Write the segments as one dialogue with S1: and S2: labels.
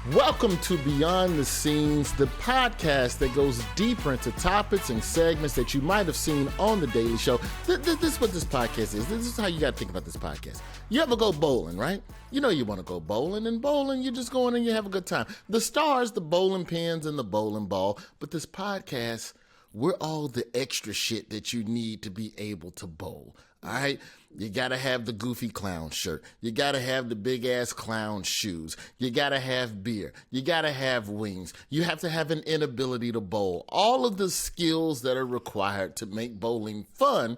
S1: Welcome to Beyond the Scenes, the podcast that goes deeper into topics and segments that you might have seen on The Daily Show. This is what this podcast is. This is how you got to think about this podcast. You ever go bowling, right? You know you want to go bowling, and bowling, you just go in and you have a good time. The stars, the bowling pins, and the bowling ball. But this podcast, we're all the extra shit that you need to be able to bowl. All right, you gotta have the goofy clown shirt. You gotta have the big ass clown shoes. You gotta have beer. You gotta have wings. You have to have an inability to bowl. All of the skills that are required to make bowling fun.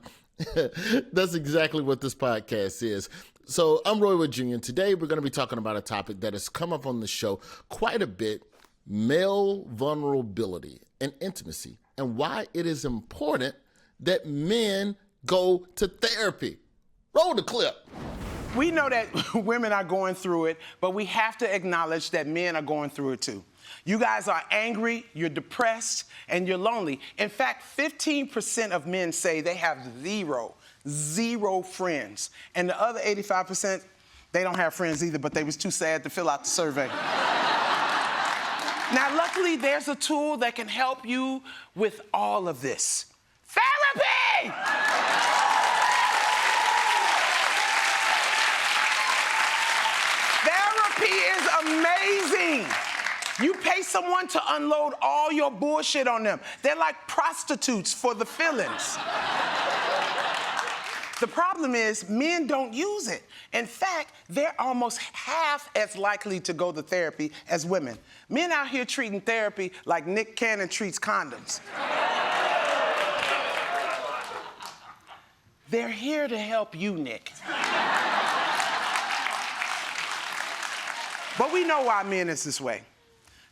S1: That's exactly what this podcast is. So I'm Roy Wood Jr. and today we're going to be talking about a topic that has come up on the show quite a bit: male vulnerability and intimacy, and why it is important that men go to therapy. Roll the clip.
S2: We know that women are going through it, but we have to acknowledge that men are going through it too. You guys are angry, you're depressed, and you're lonely. In fact, 15% of men say they have zero friends. And the other 85%, they don't have friends either, but they was too sad to fill out the survey. Now, luckily, there's a tool that can help you with all of this. Therapy! Therapy is amazing. You pay someone to unload all your bullshit on them. They're like prostitutes for the feelings. The problem is men don't use it. In fact, they're almost half as likely to go to therapy as women. Men out here treating therapy like Nick Cannon treats condoms. They're here to help you, Nick. But we know why men is this way.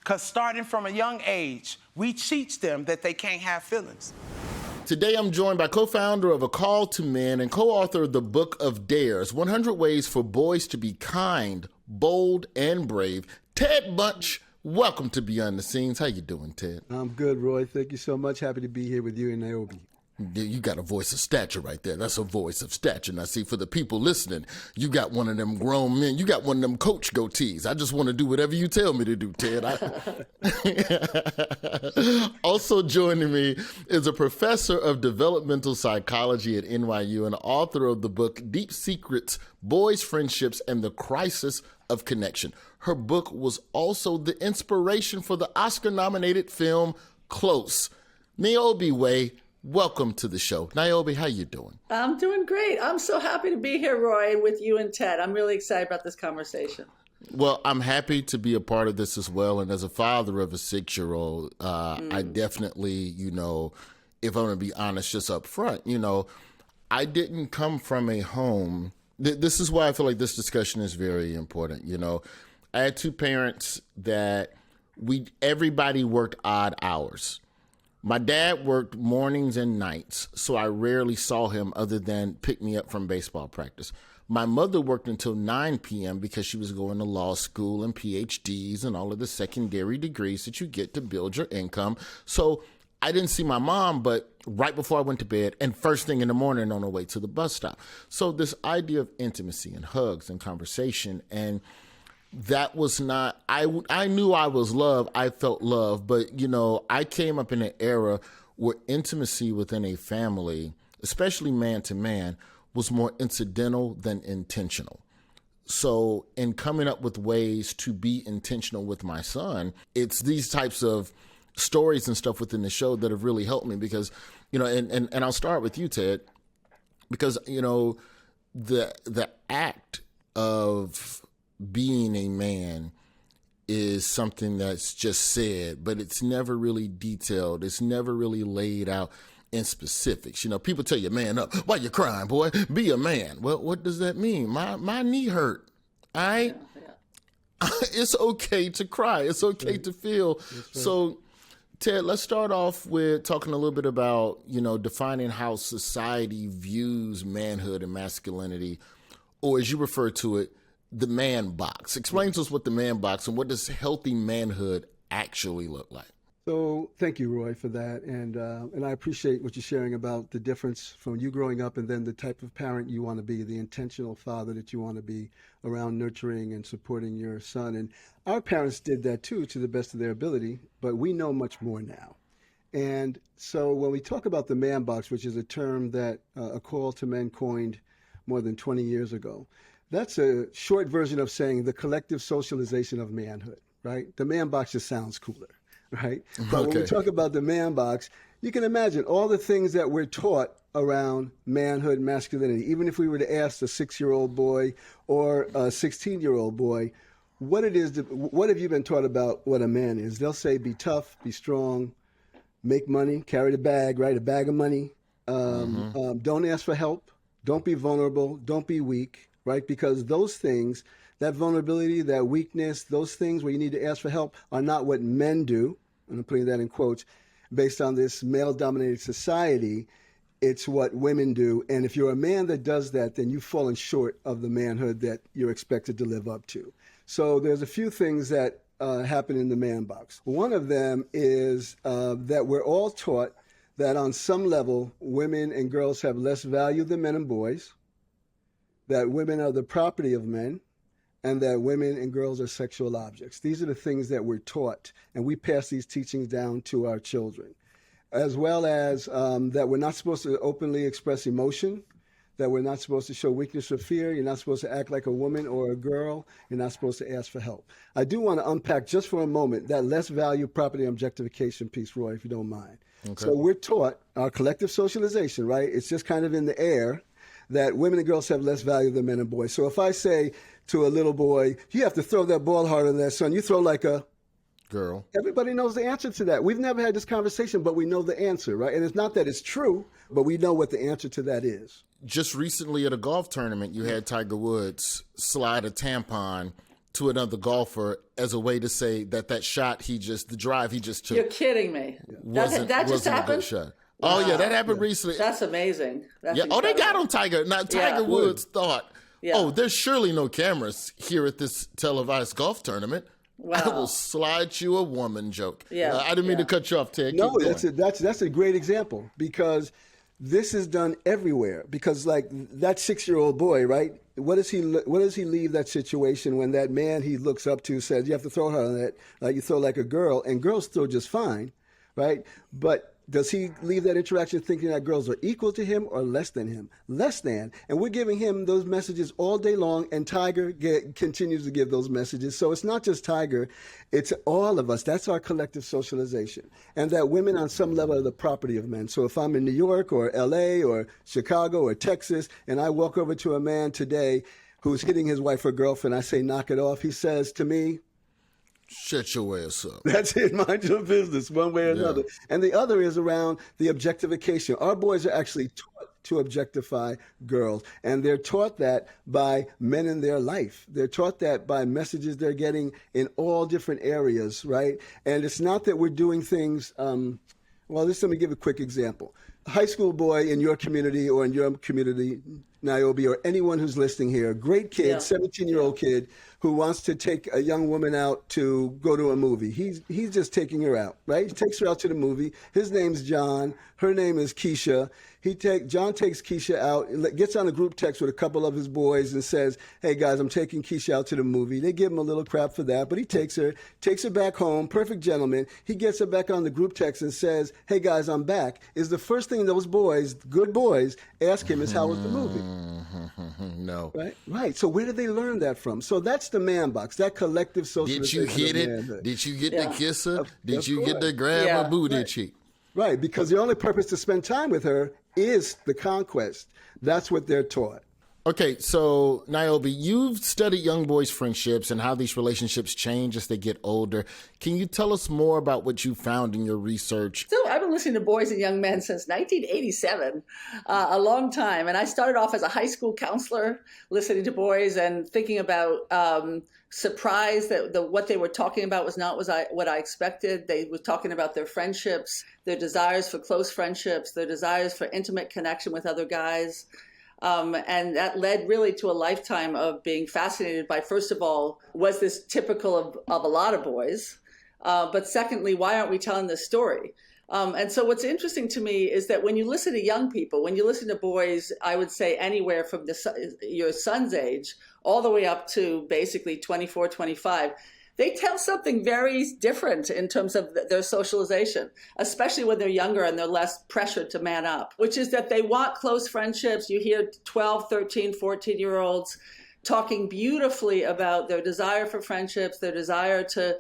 S2: Because starting from a young age, we teach them that they can't have feelings.
S1: Today I'm joined by co-founder of A Call to Men and co-author of the Book of Dares, 100 Ways for Boys to Be Kind, Bold, and Brave, Ted Bunch. Welcome to Beyond the Scenes. How you doing, Ted?
S3: I'm good, Roy. Thank you so much. Happy to be here with you and Niobe.
S1: You got a voice of stature right there. That's a voice of stature. Now, see, for the people listening, you got one of them grown men. You got one of them coach goatees. I just want to do whatever you tell me to do, Ted. Also joining me is a professor of developmental psychology at NYU and author of the book Deep Secrets, Boys, Friendships, and the Crisis of Connection. Her book was also the inspiration for the Oscar-nominated film Close. Niobe Way, welcome to the show. Niobe, how you doing?
S4: I'm doing great. I'm so happy to be here, Roy, with you and Ted. I'm really excited about this conversation.
S1: Well, I'm happy to be a part of this as well. And as a father of a 6-year-old, I definitely, if I'm going to be honest, just up front, I didn't come from a home. This is why I feel like this discussion is very important. I had two parents that everybody worked odd hours. My dad worked mornings and nights, so I rarely saw him other than pick me up from baseball practice. My mother worked until 9 p.m. because she was going to law school and PhDs and all of the secondary degrees that you get to build your income. So I didn't see my mom, but right before I went to bed and first thing in the morning on the way to the bus stop. So this idea of intimacy and hugs and conversation, and that was not, I knew I was loved. I felt love. But, I came up in an era where intimacy within a family, especially man to man, was more incidental than intentional. So in coming up with ways to be intentional with my son, it's these types of stories and stuff within the show that have really helped me because, and I'll start with you, Ted, because, the act of being a man is something that's just said, but it's never really detailed. It's never really laid out in specifics. People tell you, man up. Why you crying, boy? Be a man. Well, what does that mean? My knee hurt. All right? Yeah. It's okay to cry. It's okay to feel. Right. So, Ted, let's start off with talking a little bit about, defining how society views manhood and masculinity, or as you refer to it, the man box. Explain to us what the man box and what does healthy manhood actually look like.
S3: So thank you, Roy, for that, and I appreciate what you're sharing about the difference from you growing up and then the type of parent you want to be, the intentional father that you want to be around nurturing and supporting your son. And our parents did that too, to the best of their ability, but we know much more now. And so when we talk about the man box, which is a term that a call to men coined more than 20 years ago, that's a short version of saying the collective socialization of manhood, right? The man box just sounds cooler, right? But when we talk about the man box, you can imagine all the things that we're taught around manhood, masculinity. Even if we were to ask a 6-year-old boy or a 16-year-old boy, what have you been taught about what a man is? They'll say, be tough, be strong, make money, carry the bag, right? A bag of money. Don't ask for help. Don't be vulnerable. Don't be weak, right? Because those things, that vulnerability, that weakness, those things where you need to ask for help are not what men do. And I'm putting that in quotes. Based on this male-dominated society, it's what women do. And if you're a man that does that, then you've fallen short of the manhood that you're expected to live up to. So there's a few things that happen in the man box. One of them is that we're all taught that on some level, women and girls have less value than men and boys, that women are the property of men, and that women and girls are sexual objects. These are the things that we're taught, and we pass these teachings down to our children, as well as that we're not supposed to openly express emotion, that we're not supposed to show weakness or fear. You're not supposed to act like a woman or a girl. You're not supposed to ask for help. I do want to unpack just for a moment that less value, property, objectification piece, Roy, if you don't mind. Okay. So we're taught our collective socialization, right? It's just kind of in the air that women and girls have less value than men and boys. So if I say to a little boy, you have to throw that ball harder than that, son, you throw like a
S1: girl.
S3: Everybody knows the answer to that. We've never had this conversation, but we know the answer, right? And it's not that it's true, but we know what the answer to that is.
S1: Just recently at a golf tournament, you had Tiger Woods slide a tampon to another golfer as a way to say that shot the drive he just took.
S4: You're kidding me.
S1: Wasn't
S4: just
S1: a
S4: happened?
S1: good shot. Wow. Oh, yeah, that happened recently.
S4: That's amazing. That's
S1: incredible. Oh, they got on Tiger. Now, Tiger Woods thought, there's surely no cameras here at this televised golf tournament. Wow. I will slide you a woman joke. Yeah, I didn't mean to cut you off, Ted.
S3: No, that's a great example because this is done everywhere. Because like that 6-year-old boy, right? What does he leave that situation when that man he looks up to says you have to throw her on that, you throw like a girl, and girls throw just fine, right? But does he leave that interaction thinking that girls are equal to him or less than him? Less than. And we're giving him those messages all day long, and Tiger continues to give those messages. So it's not just Tiger, it's all of us. That's our collective socialization. And that women on some level are the property of men. So if I'm in New York or LA or Chicago or Texas, and I walk over to a man today who's hitting his wife or girlfriend, I say, knock it off. He says to me,
S1: shut your ass up.
S3: That's it. Mind your business, one way or another. And the other is around the objectification. Our boys are actually taught to objectify girls, and they're taught that by men in their life. They're taught that by messages they're getting in all different areas, right? And it's not that we're doing things. Let me give a quick example. A high school boy in your community or in your community, Niobe, or anyone who's listening here, great kid, 17-year-old kid who wants to take a young woman out to go to a movie. He's just taking her out, right? He takes her out to the movie. His name's John. Her name is Keisha. John takes Keisha out, gets on a group text with a couple of his boys and says, hey, guys, I'm taking Keisha out to the movie. They give him a little crap for that, but he takes her back home, perfect gentleman. He gets her back on the group text and says, hey, guys, I'm back. Is the first thing those boys, good boys, ask him is, how was the movie?
S1: No.
S3: Right. So where did they learn that from? So that's the man box, that collective socialization.
S1: Did you hit it? Manhood. Did you get to kiss her? Did you get to grab her booty cheek?
S3: Right, because the only purpose to spend time with her is the conquest. That's what they're taught.
S1: Okay, so Niobe, you've studied young boys' friendships and how these relationships change as they get older. Can you tell us more about what you found in your research?
S4: So I've been listening to boys and young men since 1987, a long time. And I started off as a high school counselor, listening to boys and thinking about surprised that what they were talking about was not what I expected. They were talking about their friendships, their desires for close friendships, their desires for intimate connection with other guys. And that led really to a lifetime of being fascinated by, first of all, was this typical of a lot of boys? But secondly, why aren't we telling this story? And so what's interesting to me is that when you listen to young people, when you listen to boys, I would say anywhere from your son's age all the way up to basically 24, 25, they tell something very different in terms of their socialization, especially when they're younger and they're less pressured to man up, which is that they want close friendships. You hear 12, 13, 14-year-olds talking beautifully about their desire for friendships, their desire to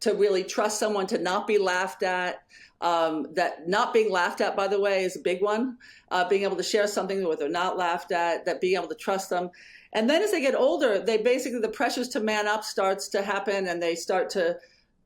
S4: really trust someone, to not be laughed at. That not being laughed at, by the way, is a big one. Being able to share something where they're not laughed at, that being able to trust them. And then as they get older, the pressures to man up starts to happen, and they start to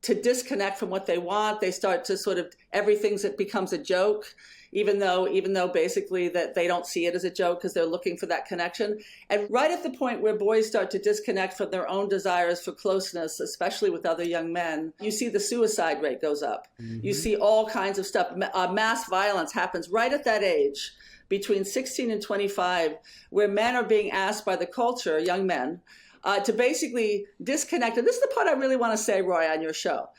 S4: disconnect from what they want. They start to sort of, that becomes a joke, even though basically that they don't see it as a joke because they're looking for that connection. And right at the point where boys start to disconnect from their own desires for closeness, especially with other young men, you see the suicide rate goes up. Mm-hmm. You see all kinds of stuff. Mass violence happens right at that age, between 16 and 25, where men are being asked by the culture, young men, to basically disconnect. And this is the part I really want to say, Roy, on your show.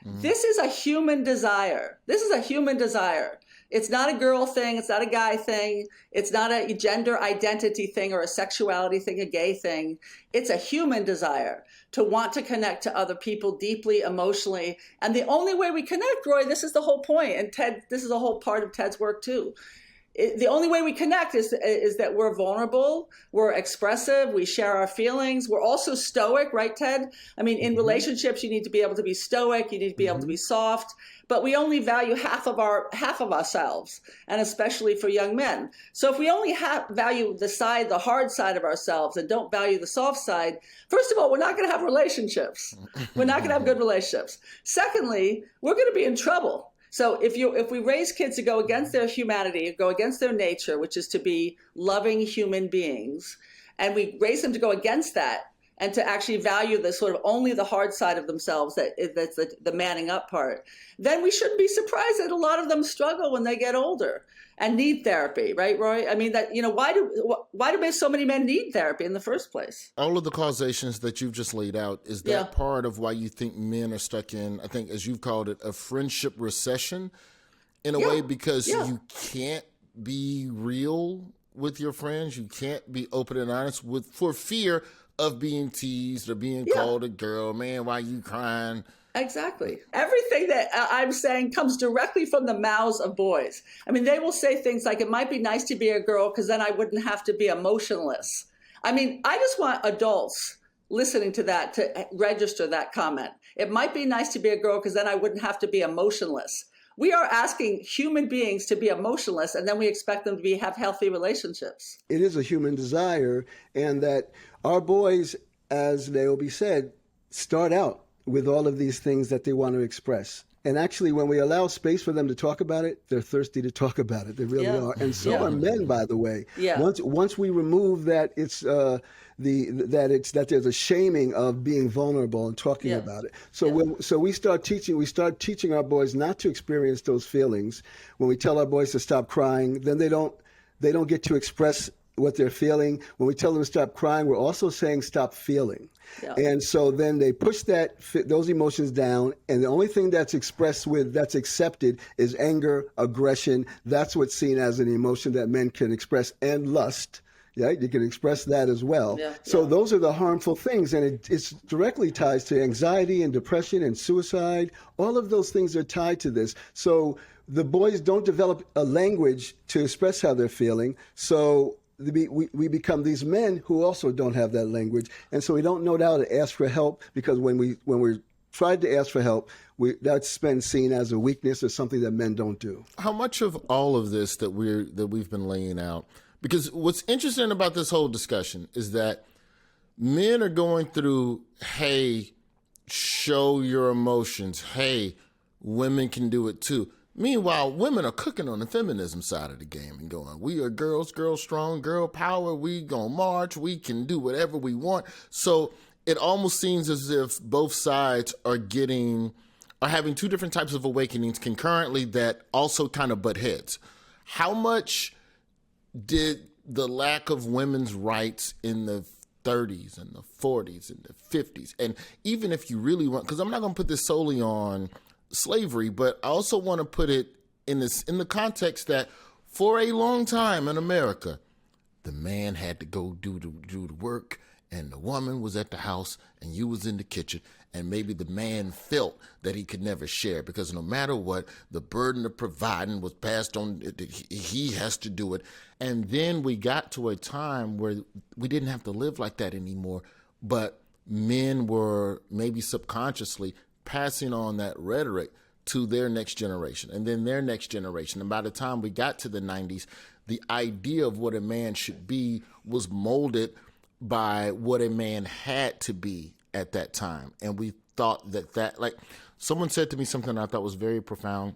S4: Mm-hmm. This is a human desire. This is a human desire. It's not a girl thing. It's not a guy thing. It's not a gender identity thing or a sexuality thing, a gay thing. It's a human desire to want to connect to other people deeply, emotionally. And the only way we connect, Roy, this is the whole point. And Ted, this is a whole part of Ted's work too. The only way we connect is that we're vulnerable, we're expressive, we share our feelings. We're also stoic, right, Ted? I mean, in relationships, you need to be able to be stoic, you need to be able to be soft, but we only value half of ourselves, and especially for young men. So if we only value the hard side of ourselves and don't value the soft side, first of all, we're not going to have relationships. We're not going to have good relationships. Secondly, we're going to be in trouble. So if we raise kids to go against their humanity, go against their nature, which is to be loving human beings, and we raise them to go against that and to actually value the sort of only the hard side of themselves, that's the manning up part, then we shouldn't be surprised that a lot of them struggle when they get older and need therapy, right, Roy? I mean, why do so many men need therapy in the first place?
S1: All of the causations that you've just laid out, is that part of why you think men are stuck in, I think, as you've called it, a friendship recession in a way, because you can't be real with your friends, you can't be open and honest for fear of being teased or being called a girl. Man, why you crying?
S4: Exactly. Everything that I'm saying comes directly from the mouths of boys. I mean, they will say things like, it might be nice to be a girl because then I wouldn't have to be emotionless. I mean, I just want adults listening to that to register that comment. It might be nice to be a girl because then I wouldn't have to be emotionless. We are asking human beings to be emotionless, and then we expect them to have healthy relationships.
S3: It is a human desire, and that our boys, as Niobe said, start out with all of these things that they want to express. And actually, when we allow space for them to talk about it, they're thirsty to talk about it. They really are. And so are men, by the way. Yeah. Once we remove that that there's a shaming of being vulnerable and talking about it. So we start teaching our boys not to experience those feelings. When we tell our boys to stop crying, then they don't get to express what they're feeling. When we tell them to stop crying, we're also saying stop feeling. Yeah. And so then they push those emotions down, and the only thing that's accepted is anger, aggression. That's what's seen as an emotion that men can express, and lust. Yeah, you can express that as well. Yeah, so those are the harmful things, and it's directly ties to anxiety and depression and suicide. All of those things are tied to this. So the boys don't develop a language to express how they're feeling. So we become these men who also don't have that language, and so we don't know how to ask for help, because when we're tried to ask for help, that's been seen as a weakness or something that men don't do.
S1: How much of all of this that we've been laying out? Because what's interesting about this whole discussion is that men are going through, hey, show your emotions. Hey, women can do it too. Meanwhile, women are cooking on the feminism side of the game and going, we are girls, girl strong, girl power. We gonna march. We can do whatever we want. So it almost seems as if both sides are having two different types of awakenings concurrently that also kind of butt heads. How much did the lack of women's rights in the 30s and the 40s and the 50s. And even if you really want, because I'm not going to put this solely on slavery, but I also want to put it in the context that for a long time in America, the man had to go do the work, and the woman was at the house, and you was in the kitchen, and maybe the man felt that he could never share because no matter what, the burden of providing was passed on. He has to do it. And then we got to a time where we didn't have to live like that anymore, but men were maybe subconsciously passing on that rhetoric to their next generation and then their next generation. And by the time we got to the 90s, the idea of what a man should be was molded by what a man had to be at that time. And we thought that like someone said to me something I thought was very profound.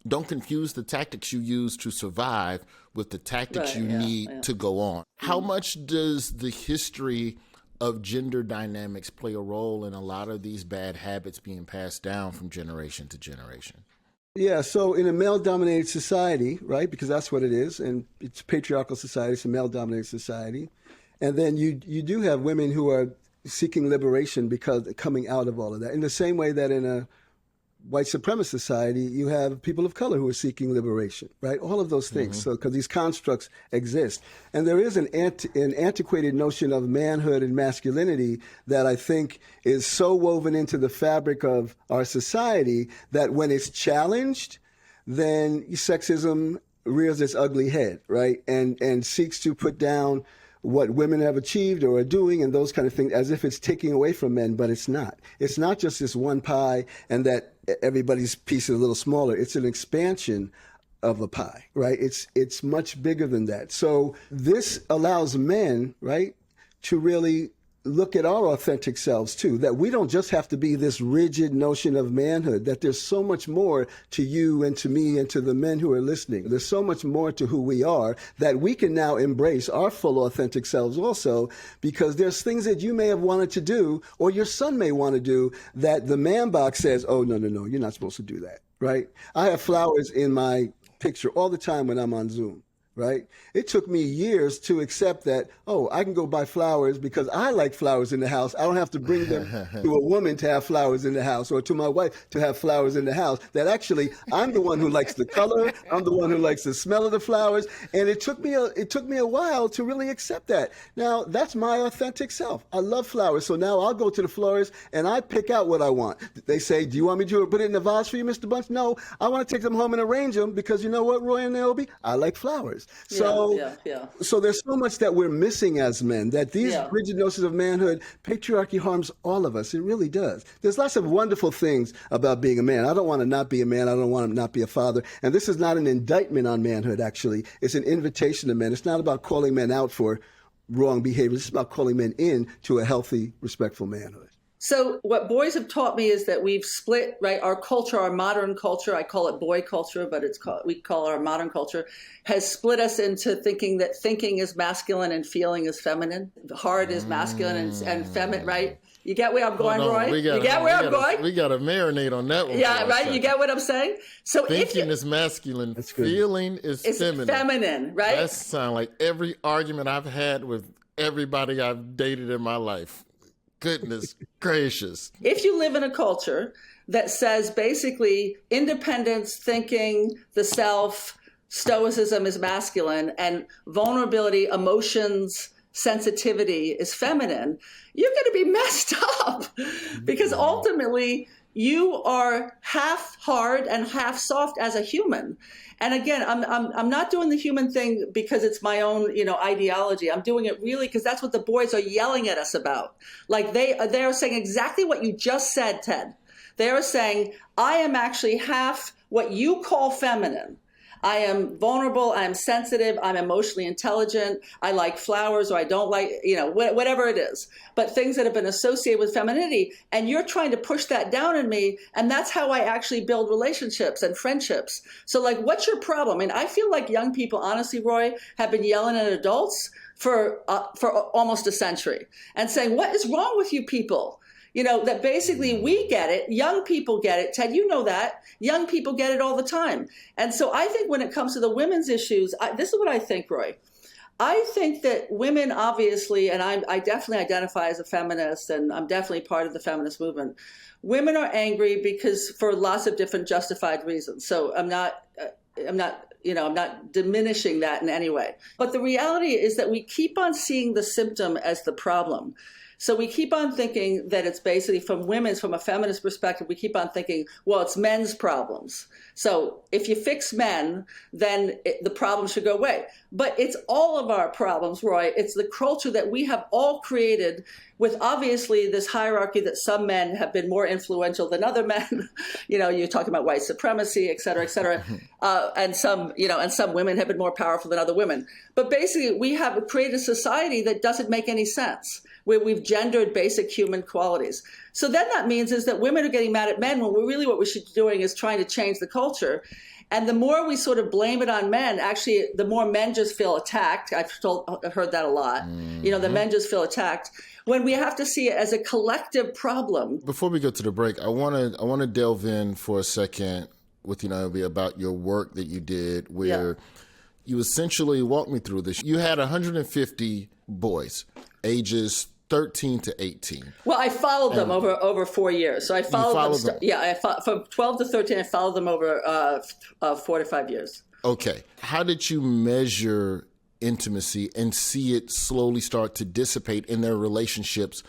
S1: Don't confuse the tactics you use to survive with the tactics you need to go on. How much does the history of gender dynamics play a role in a lot of these bad habits being passed down from generation to generation?
S3: Yeah, so in a male-dominated society, right, because that's what it is, and it's a patriarchal society, it's a male-dominated society, and then you do have women who are seeking liberation because coming out of all of that. In the same way that in a white supremacist society, you have people of color who are seeking liberation, right? All of those things, so because these constructs exist. And there is an antiquated notion of manhood and masculinity that I think is so woven into the fabric of our society that when it's challenged, then sexism rears its ugly head, right? And seeks to put down what women have achieved or are doing and those kind of things as if it's taking away from men, but it's not. It's not just this one pie and that everybody's piece is a little smaller. It's an expansion of a pie, right? It's much bigger than that. So this allows men, right, to really look at our authentic selves too, that we don't just have to be this rigid notion of manhood, that there's so much more to you and to me and to the men who are listening. There's so much more to who we are that we can now embrace our full authentic selves also, because there's things that you may have wanted to do or your son may want to do that the man box says, oh, no, you're not supposed to do that, right? I have flowers in my picture all the time when I'm on Zoom. Right? It took me years to accept that, oh, I can go buy flowers because I like flowers in the house. I don't have to bring them to a woman to have flowers in the house or to my wife to have flowers in the house. That actually, I'm the one who likes the color. I'm the one who likes the smell of the flowers. And it took me a while to really accept that. Now, that's my authentic self. I love flowers. So now I'll go to the florist and I pick out what I want. They say, do you want me to put it in a vase for you, Mr. Bunch? No, I want to take them home and arrange them because you know what, Roy and Naomi? I like flowers. So there's so much that we're missing as men, that these rigid notions of manhood, patriarchy harms all of us. It really does. There's lots of wonderful things about being a man. I don't want to not be a man. I don't want to not be a father. And this is not an indictment on manhood, actually. It's an invitation to men. It's not about calling men out for wrong behavior. It's about calling men in to a healthy, respectful manhood.
S4: So what boys have taught me is that we've split, right? Our culture, our modern culture, I call it boy culture, but we call our modern culture, has split us into thinking that thinking is masculine and feeling is feminine. Heart is masculine and feminine, right? You get where I'm going, Roy? You get where I'm going?
S1: We got to marinate on that one.
S4: Yeah, right? You get what I'm saying? So
S1: thinking is masculine, feeling is feminine.
S4: Feminine, right?
S1: That sounds like every argument I've had with everybody I've dated in my life. Goodness gracious.
S4: If you live in a culture that says basically independence, thinking, the self, stoicism is masculine, and vulnerability, emotions, sensitivity is feminine, you're going to be messed up because ultimately you are half hard and half soft as a human. And again, I'm not doing the human thing because it's my own, ideology. I'm doing it really because that's what the boys are yelling at us about. Like they are saying exactly what you just said, Ted. They are saying, I am actually half what you call feminine. I am vulnerable, I am sensitive, I'm emotionally intelligent, I like flowers or I don't like, whatever it is. But things that have been associated with femininity, and you're trying to push that down in me, and that's how I actually build relationships and friendships. So what's your problem? I mean, I feel like young people, honestly, Roy, have been yelling at adults for almost a century and saying, what is wrong with you people? That basically we get it. Young people get it. Ted, you know that. Young people get it all the time. And so I think when it comes to the women's issues, this is what I think, Roy. I think that women, obviously, and I definitely identify as a feminist, and I'm definitely part of the feminist movement. Women are angry because for lots of different justified reasons. So I'm not, I'm not diminishing that in any way. But the reality is that we keep on seeing the symptom as the problem. So we keep on thinking that it's basically from a feminist perspective, we keep on thinking, well, it's men's problems. So if you fix men, then the problem should go away. But it's all of our problems, Roy. It's the culture that we have all created with obviously this hierarchy that some men have been more influential than other men. You're talking about white supremacy, et cetera, and some women have been more powerful than other women. But basically, we have created a society that doesn't make any sense, where we've gendered basic human qualities. So then that means is that women are getting mad at men when what we should be doing is trying to change the culture. And the more we sort of blame it on men, actually, the more men just feel attacked. I've heard that a lot. The men just feel attacked when we have to see it as a collective problem.
S1: Before we go to the break, I want to delve in for a second with you, Niobe, about your work that you did where you essentially walked me through this. You had 150 boys, ages 13 to 18.
S4: Well, I followed them over 4 years. So I followed them. From 12 to 13, I followed them over 4 to 5 years.
S1: Okay. How did you measure intimacy and see it slowly start to dissipate in their relationships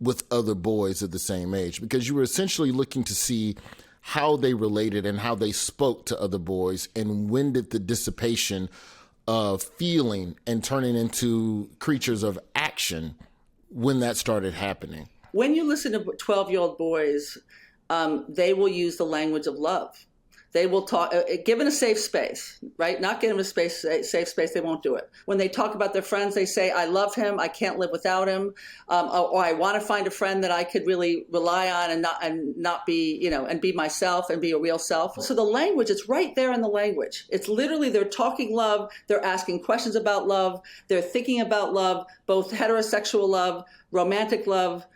S1: with other boys of the same age? Because you were essentially looking to see how they related and how they spoke to other boys, and when did the dissipation of feeling and turning into creatures of action, when that started happening?
S4: When you listen to 12-year-old boys, they will use the language of love. They will talk, given a safe space, right? Not given a safe space, they won't do it. When they talk about their friends, they say, I love him, I can't live without him, or I want to find a friend that I could really rely on and not be, and be myself and be a real self. So the language, it's right there in the language. It's literally, they're talking love, they're asking questions about love, they're thinking about love, both heterosexual love, romantic love,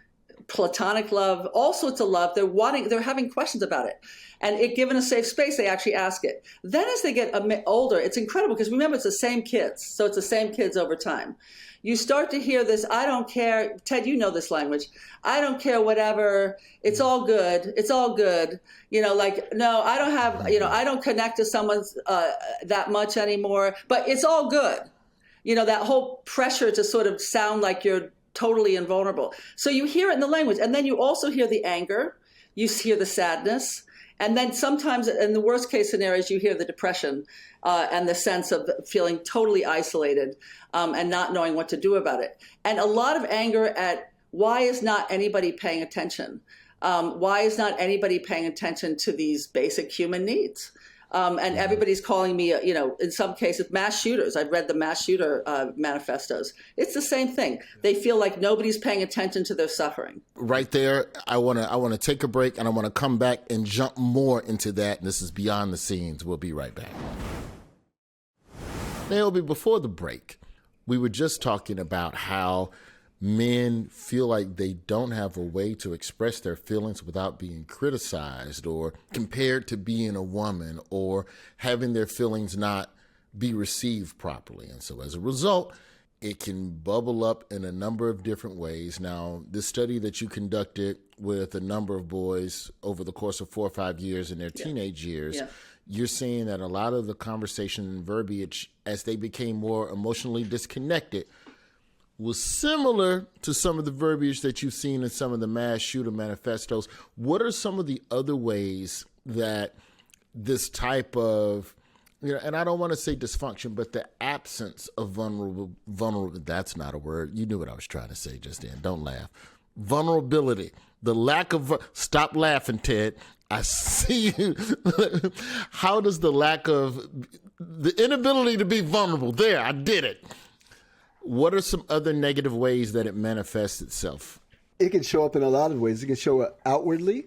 S4: platonic love, all sorts of love. They're having questions about it. And given a safe space, they actually ask it. Then as they get older, it's incredible because remember, it's the same kids. So it's the same kids over time. You start to hear this, I don't care. Ted, you know this language. I don't care, whatever. It's all good. It's all good. No, I don't have, I don't connect to someone that much anymore, but it's all good. That whole pressure to sort of sound like you're totally invulnerable. So you hear it in the language. And then you also hear the anger. You hear the sadness. And then sometimes, in the worst case scenarios, you hear the depression and the sense of feeling totally isolated and not knowing what to do about it. And a lot of anger at why is not anybody paying attention? Why is not anybody paying attention to these basic human needs? And everybody's calling me, in some cases, mass shooters. I've read the mass shooter manifestos. It's the same thing. They feel like nobody's paying attention to their suffering.
S1: Right there, I want to take a break, and I want to come back and jump more into that. This is Beyond the Scenes. We'll be right back. Naomi, before the break, we were just talking about how men feel like they don't have a way to express their feelings without being criticized or compared to being a woman or having their feelings not be received properly. And so as a result, it can bubble up in a number of different ways. Now, this study that you conducted with a number of boys over the course of 4 or 5 years in their teenage years, you're seeing that a lot of the conversation and verbiage as they became more emotionally disconnected was similar to some of the verbiage that you've seen in some of the mass shooter manifestos. What are some of the other ways that this type of, and I don't want to say dysfunction, but the absence of vulnerable, that's not a word. You knew what I was trying to say just then. Don't laugh. Vulnerability, the lack of, stop laughing, Ted. I see you. How does the lack of, the inability to be vulnerable, there, I did it. What are some other negative ways that it manifests itself?
S3: It can show up in a lot of ways. It can show up outwardly,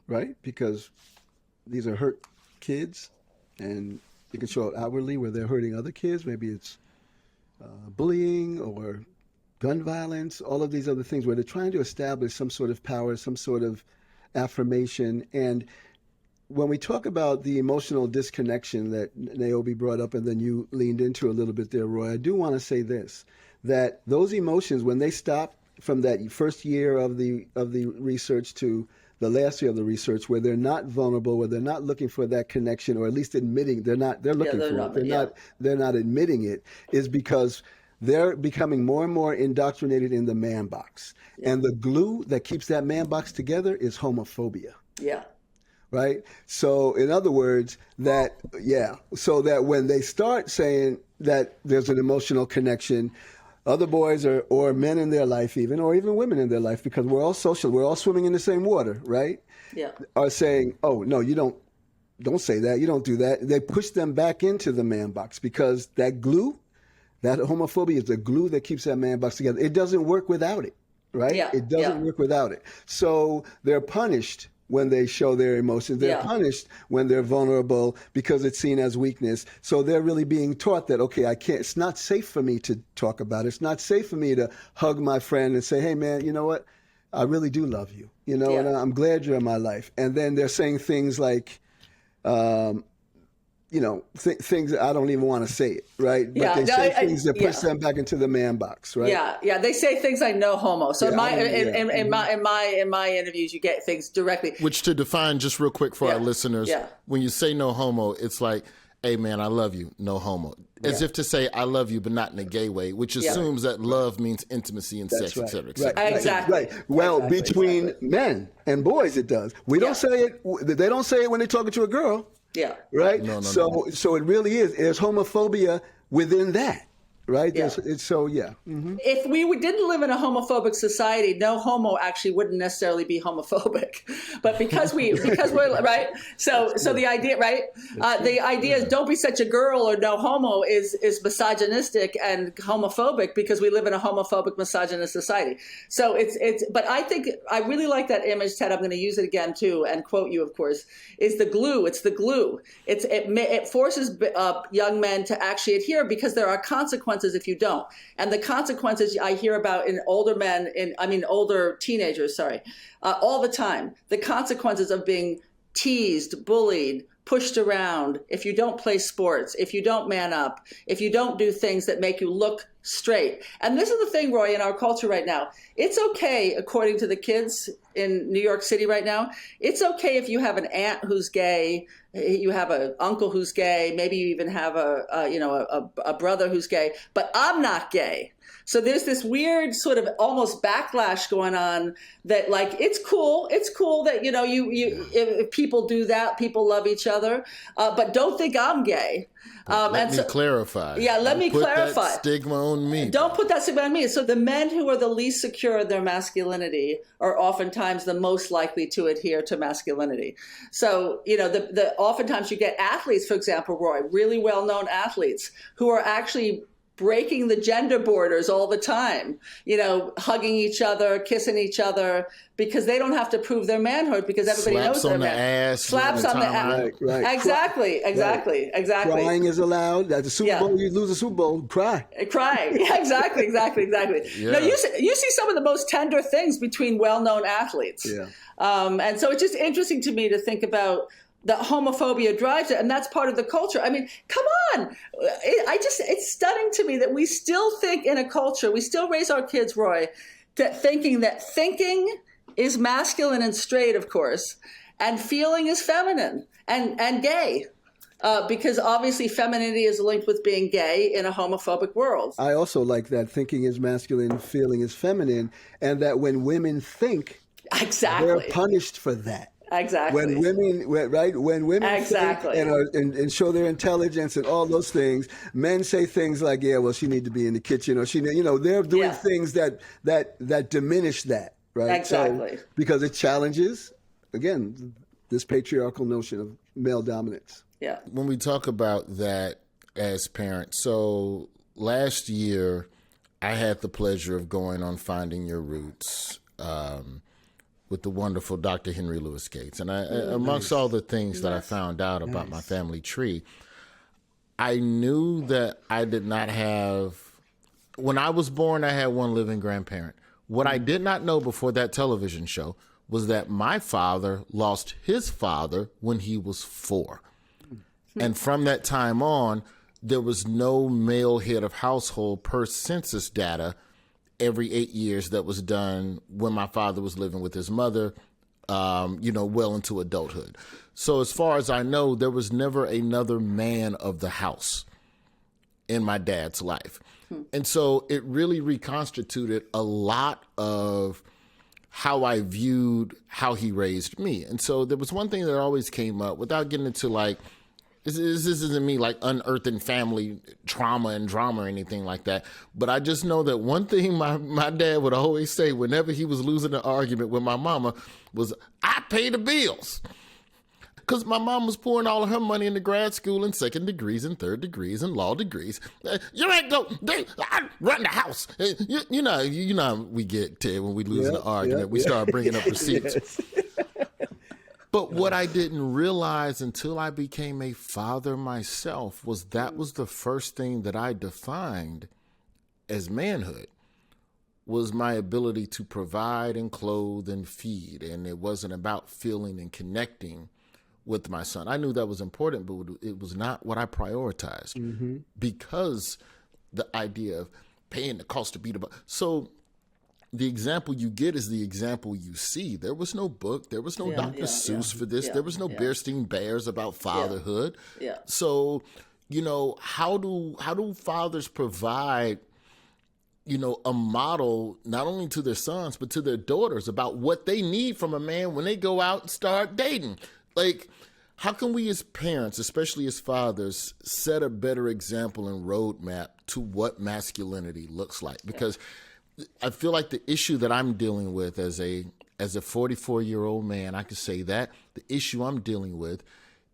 S3: right? Because these are hurt kids, and it can show up outwardly where they're hurting other kids. Maybe it's bullying or gun violence, all of these other things where they're trying to establish some sort of power, some sort of affirmation. And when we talk about the emotional disconnection that Niobe brought up and then you leaned into a little bit there, Roy, I do want to say this, that those emotions, when they stop from that first year of the research to the last year of the research, where they're not vulnerable, where they're not looking for that connection, or at least admitting they're looking for it, they're not admitting it, is because they're becoming more and more indoctrinated in the man box. Yeah. And the glue that keeps that man box together is homophobia.
S4: Yeah.
S3: Right? So in other words, so that when they start saying that there's an emotional connection, other boys or men in their life even, or even women in their life, because we're all social, we're all swimming in the same water, right?
S4: Yeah.
S3: Are saying, oh, no, you don't say that, you don't do that. They push them back into the man box because that glue, that homophobia is the glue that keeps that man box together. It doesn't work without it, right?
S4: Yeah.
S3: It doesn't work without it. So they're punished when they show their emotions. They're punished when they're vulnerable because it's seen as weakness. So they're really being taught that, okay, it's not safe for me to talk about it. It's not safe for me to hug my friend and say, hey, man, you know what? I really do love you, and I'm glad you're in my life. And then they're saying things like, things that I don't even want to say it, right? But they say things that push them back into the man box, right?
S4: Yeah. They say things like no homo. So in my interviews, you get things directly.
S1: Which, to define just real quick for our listeners, when you say no homo, it's like, hey man, I love you, no homo. As if to say I love you, but not in a gay way, which assumes that love means intimacy and sex, et cetera, et cetera.
S3: Right.
S4: Exactly.
S3: Right. Well, between men and boys, it does. We don't say it. They don't say it when they're talking to a girl.
S4: Yeah.
S3: Right? So it really is. There's homophobia within that. Right?
S4: Yeah.
S3: Mm-hmm.
S4: If we didn't live in a homophobic society, no homo actually wouldn't necessarily be homophobic. But because we're right, so the idea, right? The idea is don't be such a girl or no homo is misogynistic and homophobic because we live in a homophobic, misogynist society. So but I think I really like that image, Ted. I'm going to use it again too and quote you, of course. Is the glue? It's the glue. It forces young men to actually adhere because there are consequences if you don't. And the consequences I hear about in older teenagers, all the time, the consequences of being teased, bullied, pushed around, if you don't play sports, if you don't man up, if you don't do things that make you look straight. And this is the thing, Roy, in our culture right now. It's okay, according to the kids in New York City right now, it's okay if you have an aunt who's gay, you have an uncle who's gay, maybe you even have a brother who's gay, but I'm not gay. So there's this weird sort of almost backlash going on that like, it's cool that, if people do that, people love each other, but don't think I'm gay.
S1: Let me clarify.
S4: Yeah, let me clarify.
S1: Put that stigma on me.
S4: Don't put that stigma on me. So the men who are the least secure in their masculinity are oftentimes the most likely to adhere to masculinity. So, oftentimes you get athletes, for example, Roy, really well-known athletes who are actually breaking the gender borders all the time, hugging each other, kissing each other, because they don't have to prove their manhood because everybody knows their man.
S1: Slaps
S4: on the ass.
S3: Right.
S4: Exactly.
S3: Crying is allowed. At the Super Bowl, you lose a Super Bowl, cry.
S4: Yeah, exactly.
S1: Yeah.
S4: No, you see some of the most tender things between well-known athletes.
S3: Yeah.
S4: And so it's just interesting to me to think about the homophobia drives it, and that's part of the culture. I mean, come on. It's stunning to me that we still think in a culture, we still raise our kids, Roy, thinking is masculine and straight, of course, and feeling is feminine and gay. Because obviously femininity is linked with being gay in a homophobic world.
S3: I also like that thinking is masculine, feeling is feminine, and that when women think, they're punished for that.
S4: Exactly.
S3: When women
S4: exactly.
S3: think and show their intelligence and all those things, men say things like, "Yeah, well, she need to be in the kitchen," or they're doing things that diminish that, right?
S4: Exactly.
S3: So, because it challenges, again, this patriarchal notion of male dominance.
S4: Yeah.
S1: When we talk about that as parents, so last year I had the pleasure of going on Finding Your Roots. With the wonderful Dr. Henry Louis Gates. And amongst all the things that I found out about my family tree, I knew that I did not have, when I was born, I had one living grandparent. What I did not know before that television show was that my father lost his father when he was 4. And from that time on, there was no male head of household per census data every 8 years that was done when my father was living with his mother, well into adulthood. So as far as I know, there was never another man of the house in my dad's life. And so it really reconstituted a lot of how I viewed how he raised me. And so there was one thing that always came up without getting into this isn't me unearthing family trauma and drama or anything like that. But I just know that one thing my dad would always say whenever he was losing an argument with my mama was, I pay the bills. Because my mom was pouring all of her money into grad school and 2nd degrees and 3rd degrees and law degrees. You ain't I run the house. You know how we get, Ted, when we lose an argument. We start bringing up receipts. But what I didn't realize until I became a father myself was that was the first thing that I defined as manhood, was my ability to provide and clothe and feed. And it wasn't about feeling and connecting with my son. I knew that was important, but it was not what I prioritized because the idea of paying the cost to beat a So the example you get is the example you see. There was no book. There was no Dr. Seuss for this. There was no Bearstein Bears about fatherhood. So, how do fathers provide, a model not only to their sons, but to their daughters about what they need from a man when they go out and start dating? How can we as parents, especially as fathers, set a better example and roadmap to what masculinity looks like? Because I feel like the issue that I'm dealing with as a 44-year-old man, I could say that the issue I'm dealing with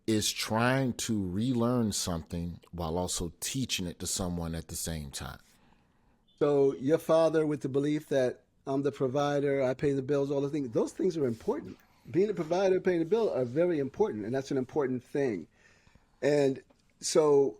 S1: is trying to relearn something while also teaching it to someone at the same time.
S3: So your father, with the belief that I'm the provider, I pay the bills, all the things, those things are important. Being a provider, paying the bill are very important, and that's an important thing. And so,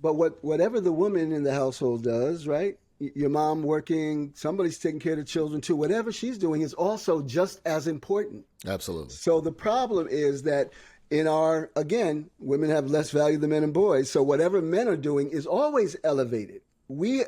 S3: but whatever the woman in the household does, right? Your mom working, somebody's taking care of the children too. Whatever she's doing is also just as important.
S1: Absolutely.
S3: So the problem is that again, women have less value than men and boys. So whatever men are doing is always elevated.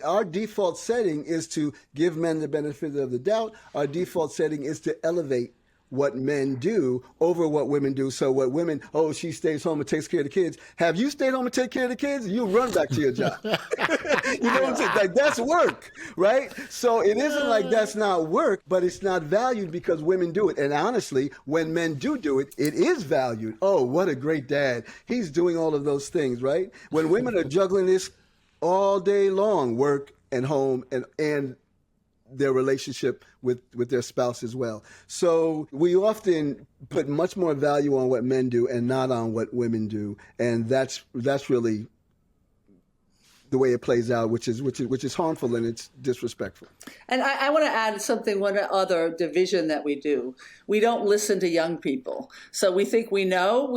S3: Our default setting is to give men the benefit of the doubt. Our default setting is to elevate what men do over what women do. So what women, she stays home and takes care of the kids. Have you stayed home and take care of the kids? You run back to your job. You know what I'm saying? That's work, right? So it isn't like that's not work, but it's not valued because women do it. And honestly, when men do it, it is valued. Oh, what a great dad. He's doing all of those things, right? When women are juggling this all day long, work and home and their relationship with their spouse as well. So we often put much more value on what men do and not on what women do. And that's really the way it plays out, which is harmful and it's disrespectful.
S4: And I want to add one other division that we do. We don't listen to young people. So we think we know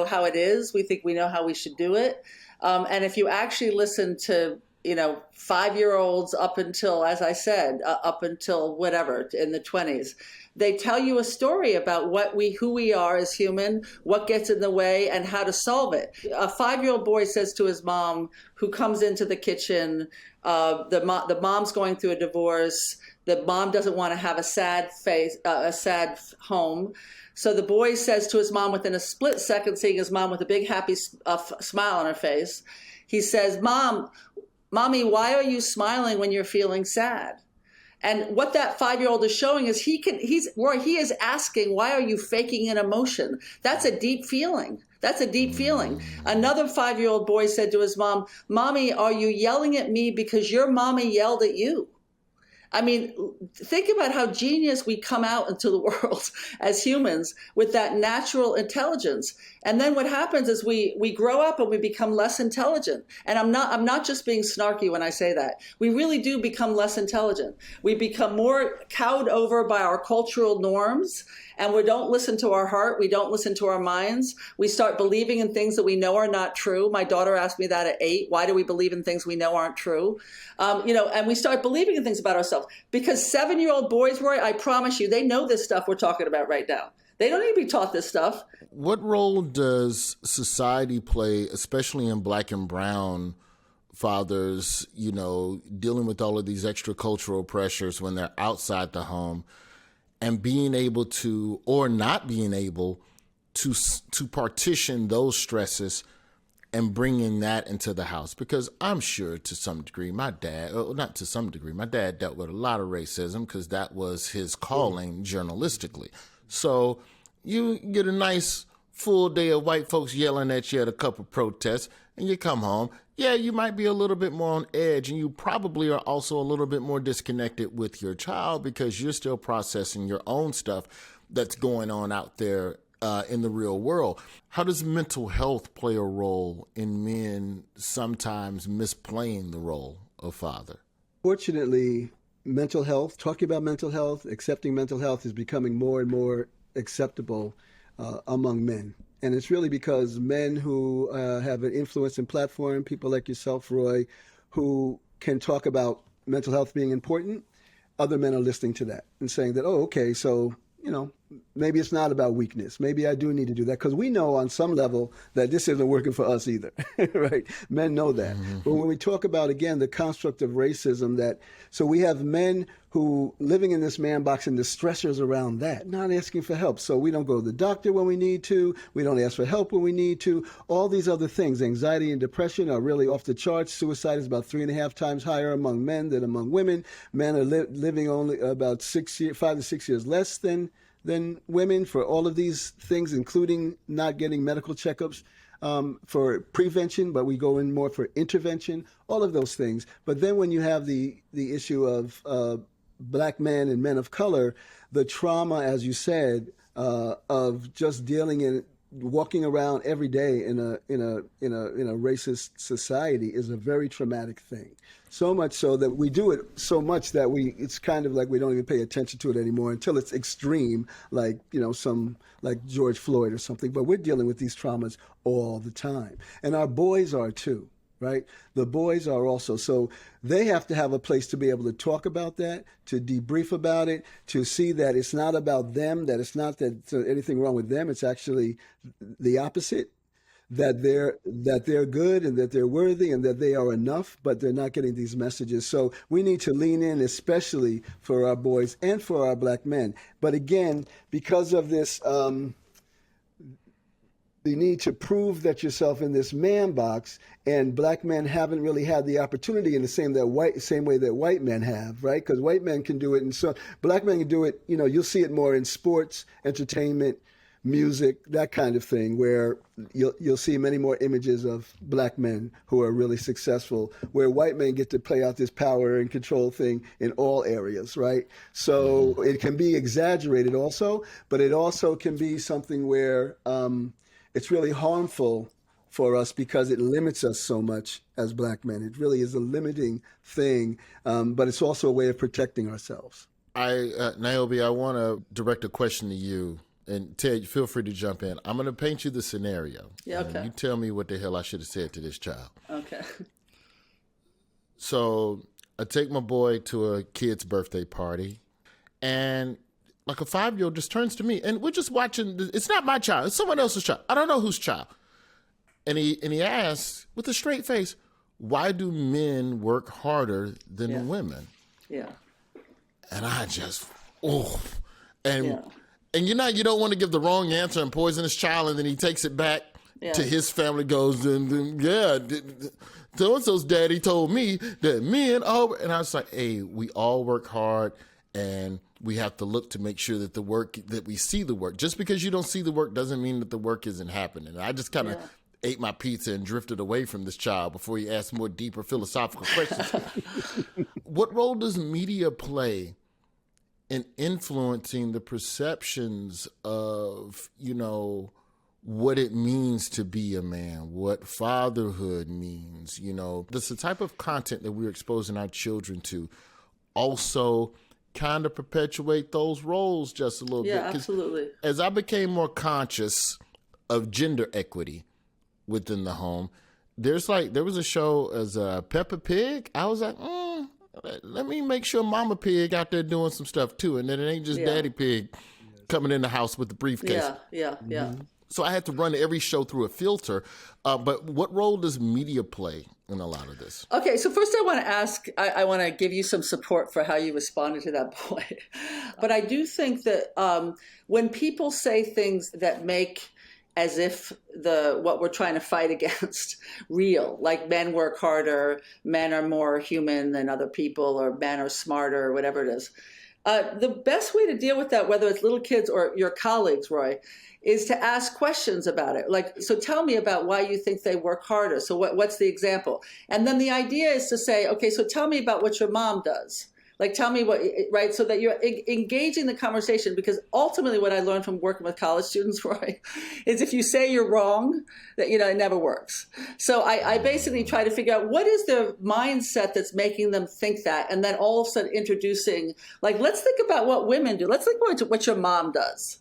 S4: how it is. We think we know how we should do it. And if you actually listen to 5-year-olds up until, as I said, up until whatever, in the 20s, they tell you a story about who we are as human, what gets in the way, and how to solve it. A 5-year-old boy says to his mom, who comes into the kitchen, the mom's going through a divorce, the mom doesn't want to have a sad home. So the boy says to his mom within a split second, seeing his mom with a big happy smile on her face, he says, Mommy, why are you smiling when you're feeling sad? And what that 5-year-old is showing is he is asking, why are you faking an emotion? That's a deep feeling. Another 5-year-old boy said to his mom, Mommy, are you yelling at me because your mommy yelled at you? I mean, think about how genius we come out into the world as humans with that natural intelligence. And then what happens is we grow up and we become less intelligent. And I'm not just being snarky when I say that. We really do become less intelligent. We become more cowed over by our cultural norms. and we don't listen to our heart, we don't listen to our minds, we start believing in things that we know are not true. My daughter asked me that at 8. Why do we believe in things we know aren't true? And we start believing in things about ourselves. Because 7-year-old boys, Roy, I promise you, they know this stuff we're talking about right now. They don't need to be taught this stuff.
S1: What role does society play, especially in Black and brown fathers, dealing with all of these extra cultural pressures when they're outside the home, and being able to, or not being able to partition those stresses and bringing that into the house? Because I'm sure to some degree, my dad dealt with a lot of racism because that was his calling journalistically. So you get a nice full day of white folks yelling at you at a couple protests, and you come home. Yeah, you might be a little bit more on edge, and you probably are also a little bit more disconnected with your child because you're still processing your own stuff that's going on out there in the real world. How does mental health play a role in men sometimes misplaying the role of father?
S3: Fortunately, mental health, talking about mental health, accepting mental health is becoming more and more acceptable among men. And it's really because men who have an influence and platform, people like yourself, Roy, who can talk about mental health being important, other men are listening to that and saying that, oh, okay, so, maybe it's not about weakness. Maybe I do need to do that. Because we know on some level that this isn't working for us either, right? Men know that. Mm-hmm. But when we talk about, again, the construct of racism, so we have men who living in this man box and the stressors around that, not asking for help. So we don't go to the doctor when we need to. We don't ask for help when we need to. All these other things, anxiety and depression are really off the charts. Suicide is about 3.5 times higher among men than among women. Men are living only about 5 to 6 years less than women for all of these things, including not getting medical checkups for prevention, but we go in more for intervention, all of those things. But then when you have the issue of Black men and men of color, the trauma, as you said, of just walking around every day in a racist society is a very traumatic thing. So much so that we do it so much that it's kind of like we don't even pay attention to it anymore until it's extreme, like like George Floyd or something. But we're dealing with these traumas all the time, and our boys are too. Right? The boys are also. So they have to have a place to be able to talk about that, to debrief about it, to see that it's not about them, that it's not that anything wrong with them. It's actually the opposite, that they're good and that they're worthy and that they are enough, but they're not getting these messages. So we need to lean in, especially for our boys and for our Black men. But again, because of this, the need to prove that yourself in this man box, and Black men haven't really had the opportunity in the same way that white men have, right? Because white men can do it, and so Black men can do it. You'll see it more in sports, entertainment, music, that kind of thing, where you'll see many more images of Black men who are really successful, where white men get to play out this power and control thing in all areas, right? So it can be exaggerated also, but it also can be something where it's really harmful for us because it limits us so much as Black men. It really is a limiting thing, but it's also a way of protecting ourselves.
S1: Niobe, I want to direct a question to you. And Ted, feel free to jump in. I'm going to paint you the scenario.
S4: Yeah, okay.
S1: You tell me what the hell I should have said to this child.
S4: Okay.
S1: So I take my boy to a kid's birthday party, and like a 5-year-old just turns to me, and we're just watching. It's not my child. It's someone else's child. I don't know whose child. And he asks with a straight face, "Why do men work harder than women?"
S4: Yeah.
S1: And I just, And you don't want to give the wrong answer and poison his child, and then he takes it back to his family, goes, so-and-so's daddy told me that men all, and I was like, hey, we all work hard, and we have to look to make sure that we see the work. Just because you don't see the work doesn't mean that the work isn't happening. And I just kind of ate my pizza and drifted away from this child before he asked more deeper philosophical questions. What role does media play in influencing the perceptions of, what it means to be a man, what fatherhood means? Does the type of content that we're exposing our children to also kind of perpetuate those roles just a little bit.
S4: Yeah, absolutely.
S1: As I became more conscious of gender equity within the home, there was a show as Peppa Pig. I was like, let me make sure Mama Pig out there doing some stuff too, and then it ain't just Daddy Pig coming in the house with the briefcase.
S4: Yeah.
S1: So I had to run every show through a filter. But what role does media play in a lot of this?
S4: Okay, so first I want to ask, I want to give you some support for how you responded to that boy. But I do think that when people say things that make as if what we're trying to fight against real, like men work harder, men are more human than other people, or men are smarter, or whatever it is. The best way to deal with that, whether it's little kids or your colleagues, Roy, is to ask questions about it. Like, so tell me about why you think they work harder. So what's the example? And then the idea is to say, okay, so tell me about what your mom does. Like, tell me what, right? So that you're engaging the conversation, because ultimately what I learned from working with college students, Roy, is if you say you're wrong, that, it never works. So I basically try to figure out what is their mindset that's making them think that. And then all of a sudden introducing, like, let's think about what women do. Let's think about what your mom does.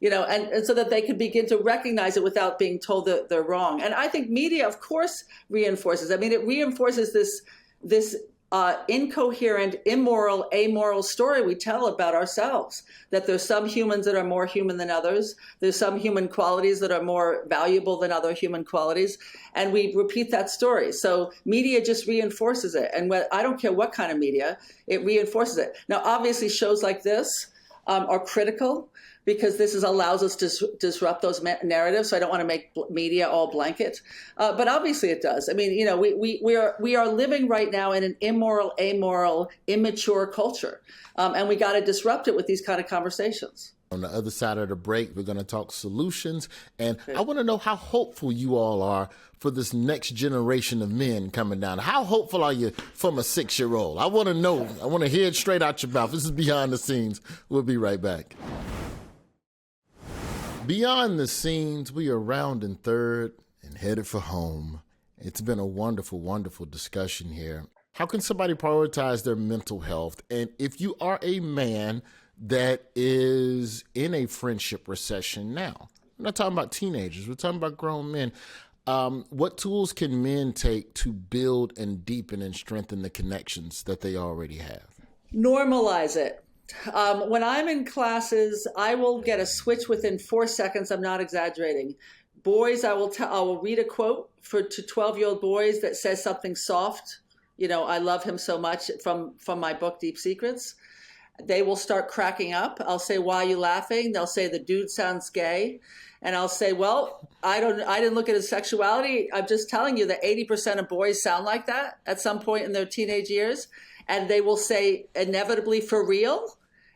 S4: And so that they can begin to recognize it without being told that they're wrong. And I think media, of course, reinforces. I mean, it reinforces this incoherent, immoral, amoral story we tell about ourselves, that there's some humans that are more human than others. There's some human qualities that are more valuable than other human qualities. And we repeat that story. So media just reinforces it. And I don't care what kind of media, it reinforces it. Now, obviously, shows like this are critical, because this allows us to disrupt those narratives. So I don't want to make media all blanket, but obviously it does. I mean, we are living right now in an immoral, amoral, immature culture, and we got to disrupt it with these kind of conversations.
S1: On the other side of the break, we're going to talk solutions, and I want to know how hopeful you all are for this next generation of men coming down. How hopeful are you from a 6-year-old? I want to know. I want to hear it straight out your mouth. This is Behind the Scenes. We'll be right back. Beyond the scenes, we are rounding third and headed for home. It's been a wonderful, wonderful discussion here. How can somebody prioritize their mental health? And if you are a man that is in a friendship recession now, we're not talking about teenagers, we're talking about grown men. What tools can men take to build and deepen and strengthen the connections that they already have?
S4: Normalize it. When I'm in classes, I will get a switch within 4 seconds. I'm not exaggerating. Boys, I will read a quote to 12-year-old boys that says something soft. I love him so much, from my book, Deep Secrets. They will start cracking up. I'll say, why are you laughing? They'll say, the dude sounds gay. And I'll say, well, I didn't look at his sexuality. I'm just telling you that 80% of boys sound like that at some point in their teenage years. And they will say, inevitably, for real.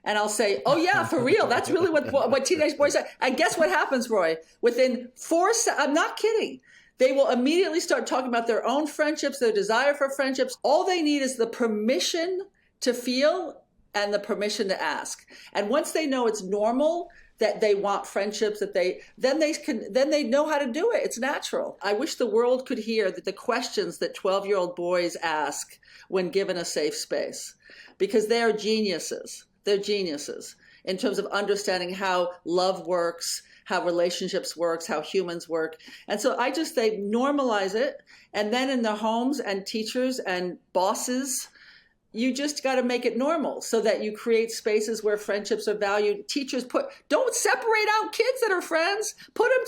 S4: And I'll say, oh, yeah, for real. That's really what teenage boys say. And guess what happens, Roy? Within 4 seconds, I'm not kidding. They will immediately start talking about their own friendships, their desire for friendships. All they need is the permission to feel and the permission to ask. And once they know it's normal, that they want friendships, then they know how to do it. It's natural. I wish the world could hear that the questions that 12-year-old boys ask when given a safe space, because they are geniuses. They're geniuses in terms of understanding how love works, how relationships works, how humans work. And so I just say normalize it. And then in the homes and teachers and bosses, you just got to make it normal so that you create spaces where friendships are valued. Teachers don't separate out kids that are friends. Put them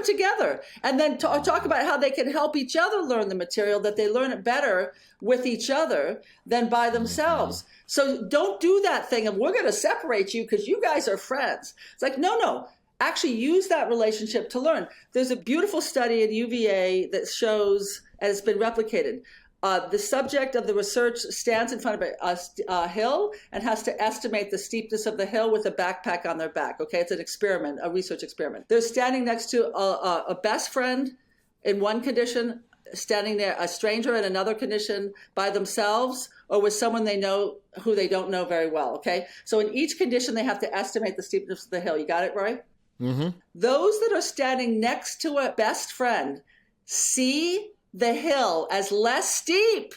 S4: together. And then talk about how they can help each other learn the material, that they learn it better with each other than by themselves. So don't do that thing of, we're going to separate you because you guys are friends. It's like, no. Actually use that relationship to learn. There's a beautiful study at UVA that shows, and it's been replicated, the subject of the research stands in front of a hill and has to estimate the steepness of the hill with a backpack on their back. Okay, it's an experiment, a research experiment. They're standing next to a best friend in one condition, standing there, a stranger in another condition, by themselves, or with someone they know who they don't know very well. Okay, so in each condition, they have to estimate the steepness of the hill. You got it, Roy? Mm-hmm. Those that are standing next to a best friend see the hill as less steep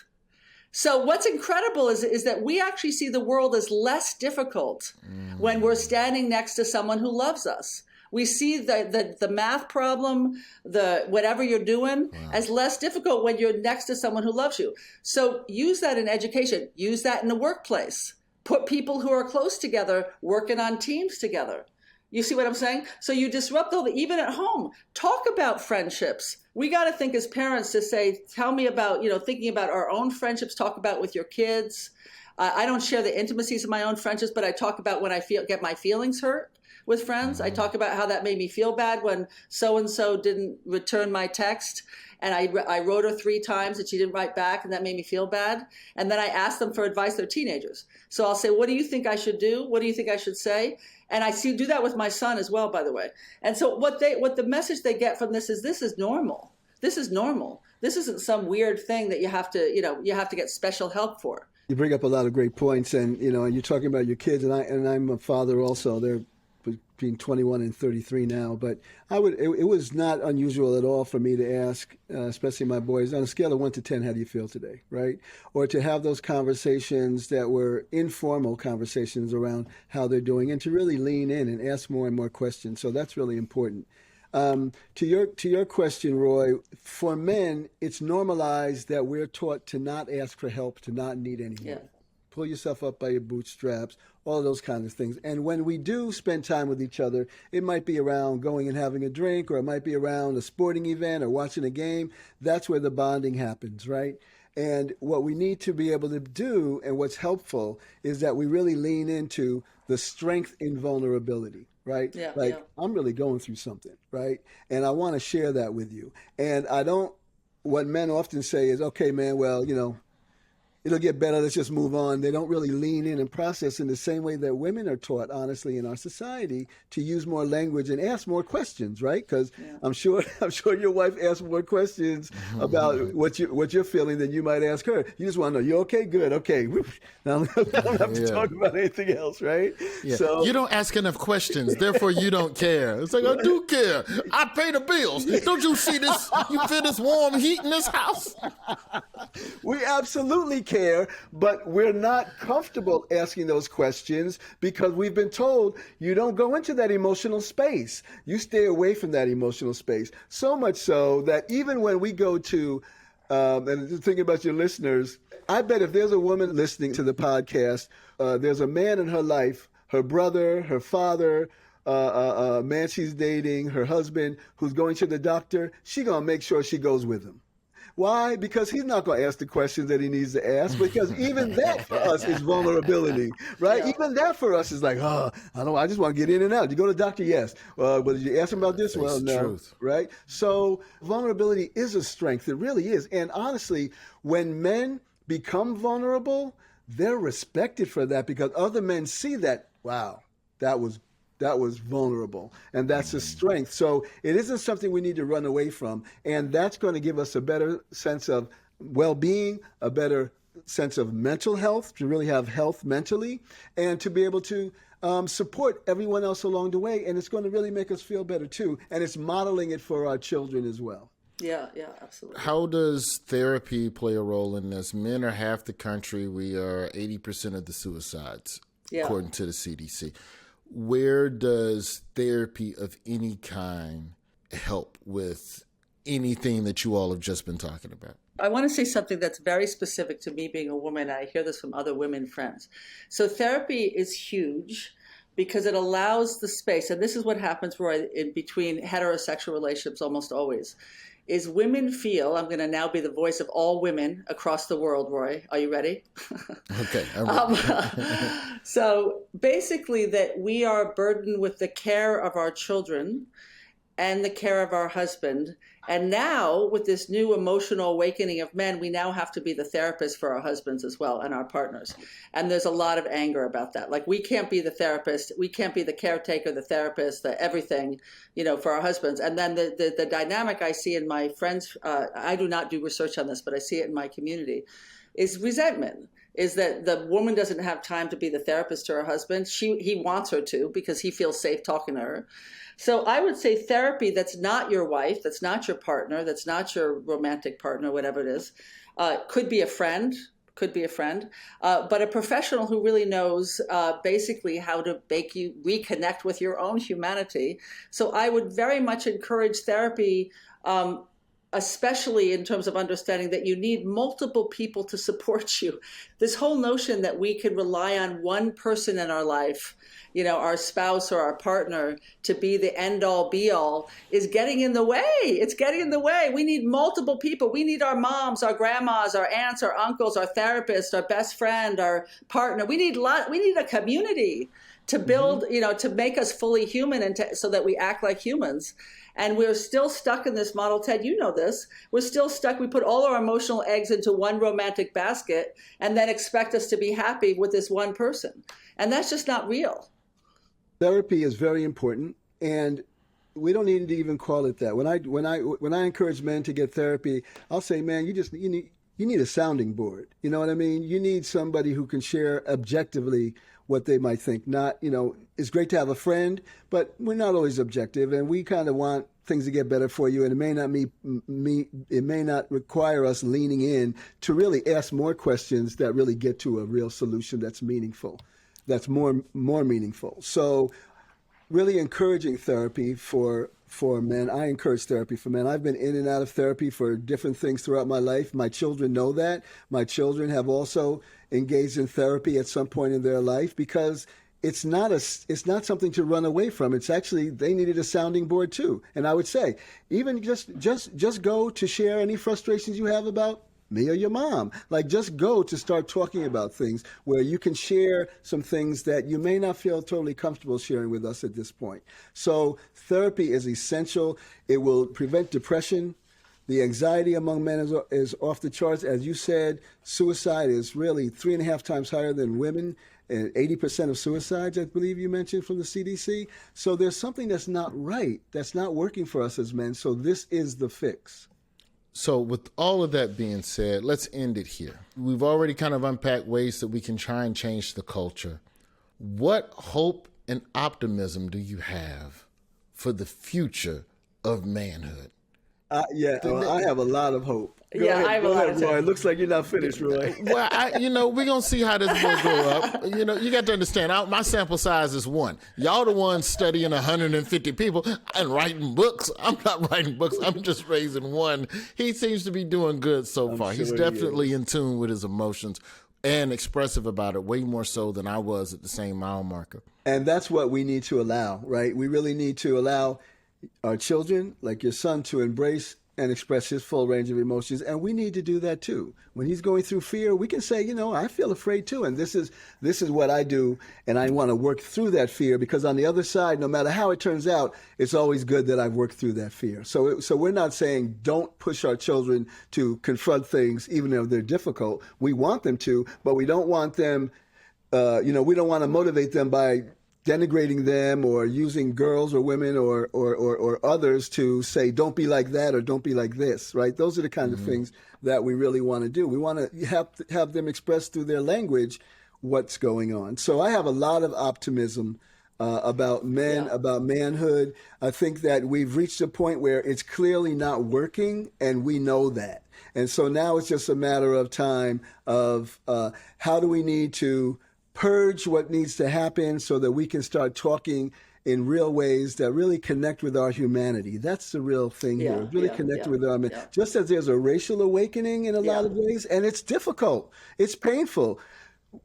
S4: So what's incredible is that we actually see the world as less difficult when we're standing next to someone who loves us. We see the math problem, the whatever you're doing, as less difficult when you're next to someone who loves you. So use that in education. Use that in the workplace. Put people who are close together working on teams together. You see what I'm saying? So you disrupt even at home. Talk about friendships. We got to think as parents to say, tell me about, thinking about our own friendships, talk about with your kids. I don't share the intimacies of my own friendships, but I talk about when I get my feelings hurt with friends. I talk about how that made me feel bad when so-and-so didn't return my text. And I wrote her 3 times and she didn't write back, and that made me feel bad. And then I asked them for advice. They're teenagers. So I'll say, what do you think I should do? What do you think I should say? And I do that with my son as well, by the way. And so what the message they get from this is normal. This is normal. This isn't some weird thing that you have to get special help for.
S3: You bring up a lot of great points, and you're talking about your kids, and I'm a father also. They're between 21 and 33 now, but it was not unusual at all for me to ask, especially my boys, on a scale of 1 to 10, how do you feel today, right? Or to have those conversations that were informal conversations around how they're doing, and to really lean in and ask more and more questions. So that's really important. To your question, Roy, for men, it's normalized that we're taught to not ask for help, to not need any help.
S4: Yeah.
S3: Pull yourself up by your bootstraps, all of those kinds of things. And when we do spend time with each other, it might be around going and having a drink, or it might be around a sporting event or watching a game. That's where the bonding happens, right? And what we need to be able to do, and what's helpful, is that we really lean into the strength in vulnerability, right?
S4: Yeah,
S3: I'm really going through something, right? And I want to share that with you. And what men often say is, okay, man, well, it'll get better, let's just move on. They don't really lean in and process in the same way that women are taught, honestly, in our society, to use more language and ask more questions, right? Because I'm sure your wife asks more questions about what you're feeling than you might ask her. You just want to know, you okay? Good, okay. Now I don't have to talk about anything else, right?
S1: Yeah.
S3: So
S1: you don't ask enough questions, therefore you don't care. It's like, I do care. I pay the bills. Don't you see this? You feel this warm heat in this house?
S3: We absolutely care, but we're not comfortable asking those questions because we've been told you don't go into that emotional space. You stay away from that emotional space. So much so that even when we go to, and thinking about your listeners, I bet if there's a woman listening to the podcast, there's a man in her life, her brother, her father, a man she's dating, her husband, who's going to the doctor, she's going to make sure she goes with him. Why? Because he's not going to ask the questions that he needs to ask, because even that for us is vulnerability, right? Yeah. Even that for us is like, I just want to get in and out. You go to the doctor? Yes. But did you ask him about this? Well, no. Truth. Right? So vulnerability is a strength. It really is. And honestly, when men become vulnerable, they're respected for that because other men see that, wow, that was vulnerable, and that's a strength. So it isn't something we need to run away from, and that's going to give us a better sense of well-being, a better sense of mental health, to really have health mentally, and to be able to support everyone else along the way, and it's going to really make us feel better too, and it's modeling it for our children as well.
S4: Yeah, absolutely.
S1: How does therapy play a role in this? Men are half the country. We are 80% of the suicides, according to the CDC. Where does therapy of any kind help with anything that you all have just been talking about?
S4: I want to say something that's very specific to me being a woman. I hear this from other women friends. So therapy is huge because it allows the space, and this is what happens, Roy, in between heterosexual relationships almost always, is women feel, I'm going to now be the voice of all women across the world, Roy. Are you ready?
S1: Okay, I'm ready.
S4: So basically that we are burdened with the care of our children and the care of our husband. And now with this new emotional awakening of men, we now have to be the therapist for our husbands as well and our partners. And there's a lot of anger about that. Like, we can't be the therapist. We can't be the caretaker, the therapist, the everything, for our husbands. And then the dynamic I see in my friends, I do not do research on this, but I see it in my community, is resentment. Is that the woman doesn't have time to be the therapist to her husband. He wants her to because he feels safe talking to her. So I would say therapy that's not your wife, that's not your partner, that's not your romantic partner, whatever it is, could be a friend, could be a friend, but a professional who really knows basically how to make you reconnect with your own humanity. So I would very much encourage therapy, especially in terms of understanding that you need multiple people to support you. This whole notion that we can rely on one person in our life, our spouse or our partner, to be the end all be all is getting in the way. It's getting in the way. We need multiple people. We need our moms, our grandmas, our aunts, our uncles, our therapist, our best friend, our partner. We need a community to build, to make us fully human and so that we act like humans. And we're still stuck in this model. Ted, you know this. We're still stuck. We put all our emotional eggs into one romantic basket and then expect us to be happy with this one person. And that's just not real.
S3: Therapy is very important, and we don't need to even call it that. When I encourage men to get therapy, I'll say, man, you need a sounding board. You know what I mean? You need somebody who can share objectively what they might think. Not, it's great to have a friend, but we're not always objective, and we kind of want things to get better for you, and it may not require us leaning in to really ask more questions that really get to a real solution that's meaningful. That's more meaningful. So really encouraging therapy for men. I encourage therapy for men. I've been in and out of therapy for different things throughout my life. My children know that. My children have also engaged in therapy at some point in their life because it's not something to run away from. It's actually, they needed a sounding board too. And I would say, even just go to share any frustrations you have about me or your mom. Like, just go to start talking about things where you can share some things that you may not feel totally comfortable sharing with us at this point. So therapy is essential. It will prevent depression. The anxiety among men is off the charts. As you said, suicide is really 3.5 times higher than women. And 80% of suicides, I believe you mentioned, from the CDC. So there's something that's not right, that's not working for us as men. So this is the fix.
S1: So with all of that being said, let's end it here. We've already kind of unpacked ways that we can try and change the culture. What hope and optimism do you have for the future of manhood?
S3: I have a lot of hope. Go
S4: I have a lot
S3: ahead,
S4: of
S3: Roy.
S4: hope.
S3: It looks like you're not finished, Roy.
S1: Well, we're going to see how this will grow up. You got to understand, my sample size is 1. Y'all the ones studying 150 people and writing books. I'm not writing books. I'm just raising 1. He seems to be doing good so far.
S3: Sure
S1: He's definitely in tune with his emotions and expressive about it, way more so than I was at the same mile marker.
S3: And that's what we need to allow, right? We really need to allow our children, like your son, to embrace and express his full range of emotions. And we need to do that too. When he's going through fear, we can say, I feel afraid too. And this is what I do. And I want to work through that fear, because on the other side, no matter how it turns out, it's always good that I've worked through that fear. So we're not saying don't push our children to confront things, even if they're difficult. We want them to, but we don't want them, we don't want to motivate them by denigrating them or using girls or women or others to say, don't be like that or don't be like this, right? Those are the kind of things that we really want to do. We want to have them express through their language what's going on. So I have a lot of optimism about men, about manhood. I think that we've reached a point where it's clearly not working, and we know that. And so now it's just a matter of time of how do we need to purge what needs to happen so that we can start talking in real ways that really connect with our humanity. That's the real thing here. Really connect with our men. Just as there's a racial awakening in a lot of ways, and it's difficult. It's painful.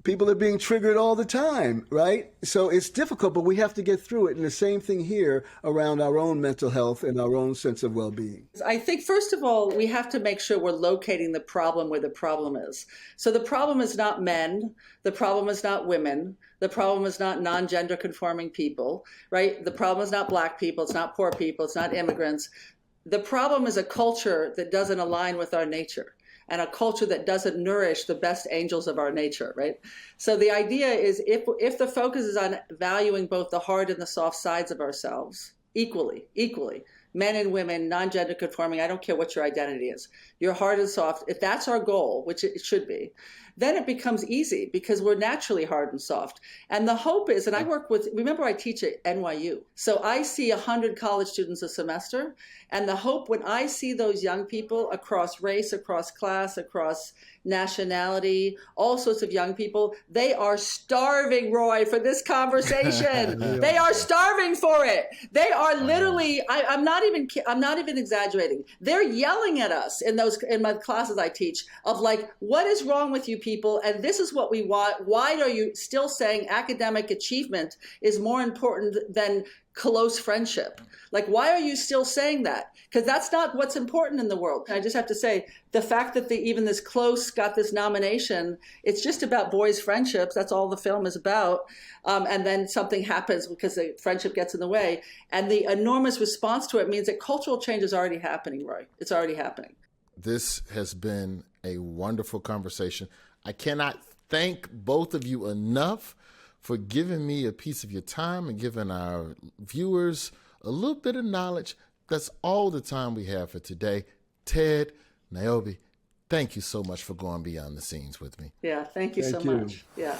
S3: People are being triggered all the time, right? So it's difficult, but we have to get through it. And the same thing here around our own mental health and our own sense of well-being.
S4: I think, first of all, we have to make sure we're locating the problem where the problem is. So the problem is not men. The problem is not women. The problem is not non-gender conforming people, right? The problem is not Black people. It's not poor people. It's not immigrants. The problem is a culture that doesn't align with our nature, and a culture that doesn't nourish the best angels of our nature, right? So the idea is, if the focus is on valuing both the hard and the soft sides of ourselves equally, men and women, non-gender conforming, I don't care what your identity is. You're hard and soft. If that's our goal, which it should be, then it becomes easy because we're naturally hard and soft. And the hope is, and I work with, remember I teach at NYU. So I see 100 college students a semester. And the hope when I see those young people across race, across class, across nationality, all sorts of young people, they are starving, Roy, for this conversation. They are starving for it. They are literally, I'm not even exaggerating. They're yelling at us in my classes I teach of like, what is wrong with you people? And this is what we want. Why are you still saying academic achievement is more important than close friendship? Like, why are you still saying that? Because that's not what's important in the world. I just have to say, the fact that even this close got this nomination, it's just about boys' friendships. That's all the film is about. And then something happens because the friendship gets in the way. And the enormous response to it means that cultural change is already happening, Roy. It's already happening.
S1: This has been a wonderful conversation. I cannot thank both of you enough for giving me a piece of your time and giving our viewers a little bit of knowledge. That's all the time we have for today. Ted, Niobe, thank you so much for going behind the scenes with me.
S4: Yeah, thank you so much. Yeah.